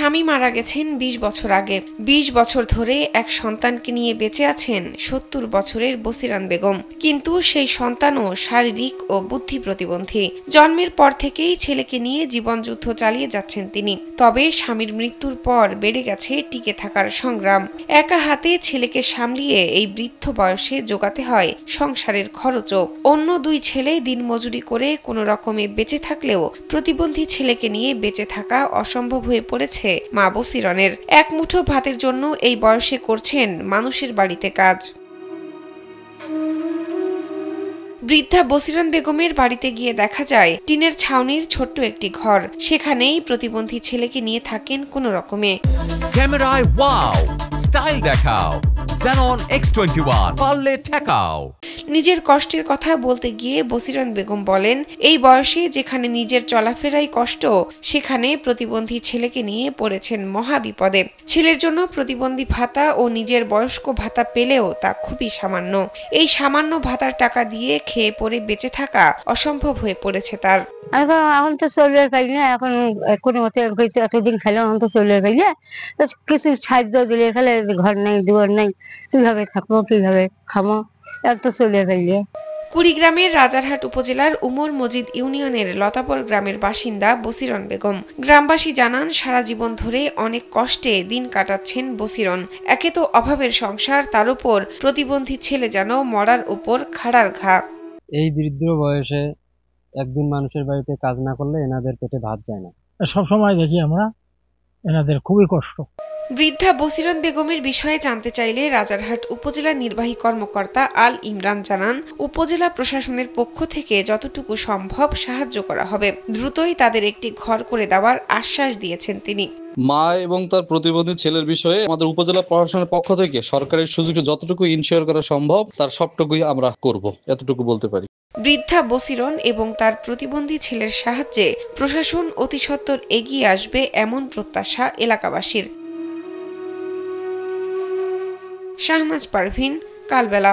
স্বামী মারা গেছেন ২০ বছর আগে। ২০ বছর ধরে এক সন্তানকে নিয়ে বেঁচে আছেন ৭০ বছরের বসিরান বেগম। কিন্তু সেই সন্তানও শারীরিক ও বুদ্ধি প্রতিবন্ধী। জন্মের পর থেকেই ছেলেকে নিয়ে জীবনযুদ্ধ চালিয়ে যাচ্ছেন তিনি। তবে স্বামীর মৃত্যুর পর বেড়ে গেছে টিকে থাকার সংগ্রাম। একা হাতে ছেলেকে সামলিয়ে এই বৃদ্ধ বয়সে জোগাতে হয় সংসারের খরচও। অন্য দুই ছেলে দিনমজুরি করে কোনো রকমে বেঁচে থাকলেও প্রতিবন্ধী ছেলেকে নিয়ে বেঁচে থাকা অসম্ভব হয়ে পড়েছে মা বসিরনের। এক মুঠো ভাতের জন্য এই বয়সে করছেন মানুষের বাড়িতে কাজ। বৃদ্ধা বসিরন বেগমের বাড়িতে গিয়ে দেখা যায় টিনের ছাউনির ছোট্ট একটি ঘর। সেখানেই প্রতিবন্ধী ছেলেকে নিয়ে থাকেন কোনো রকমে। ক্যামেরায় ওয়াও, স্টাইল দেখাও, Xenon X21 পারলে ঠেকাও। নিজের কষ্টের কথা বলতে গিয়ে বসিরন বেগম বলেন, এই বয়সে যেখানে নিজের চলাফেরাই কষ্ট, সেখানে প্রতিবন্ধী ছেলেকে নিয়ে পড়েছেন মহা বিপদে। ছেলের জন্য প্রতিবন্ধী ভাতা ও নিজের বয়স্ক ভাতা পেলেও তা খুবই সামান্য। এই সামান্য ভাতার টাকা দিয়ে খেয়ে পরে বেঁচে থাকা অসম্ভব হয়ে পড়েছে তার। এখন তো চলবে পাই না, এখন কোনো মতে এতদিন খেলাম, এখন তো চলবে পাই না। কিছু সাহায্য দিলে ফেলে ঘর নাই, দুয়ার নাই, কিভাবে থাকবো, কিভাবে খাবো, এত চলবে পাই না। কুড়িগ্রামের রাজারহাট উপজেলার উমর মজিদ ইউনিয়নের লতাপর গ্রামের বাসিন্দা বসিরন বেগম। গ্রামবাসী জানান, সারা জীবন ধরে অনেক কষ্টে দিন কাটাচ্ছেন বসিরন। একে তো অভাবের সংসার, তার উপর প্রতিবন্ধী ছেলে যেন মরার উপর খাড়ার ঘা। এই বৃদ্ধ বয়সে একদিন মানুষের বাড়িতে কাজ না করলে এনাদের পেটে ভাত যায় না। সব সময় দেখি আমরা এনাদের খুবই কষ্ট। বৃদ্ধা বসিরন বেগমের বিষয়ে জানতে চাইলে রাজারহাট উপজেলা নির্বাহী কর্মকর্তা আল ইমরান জানান, উপজেলা প্রশাসনের পক্ষ থেকে যতটুকু সম্ভব সাহায্য করা হবে। দ্রুতই তাদের একটি ঘর করে দেওয়ার আশ্বাস দিয়েছেন তিনি। মা এবং তার প্রতিবন্ধী ছেলের বিষয়ে আমাদের উপজেলা প্রশাসনের পক্ষ থেকে সরকারের সুযোগে যতটুকু ইনশিওর করা সম্ভব তার সবটুকুই আমরা করব, এতটুকু বলতে পারি। বৃদ্ধা বসিরন এবং তার প্রতিবন্ধী ছেলের সাহায্যে প্রশাসন অতি সত্বর এগিয়ে আসবে এমন প্রত্যাশা এলাকাবাসীর। শাহনাজ পারভিন, কালবেলা।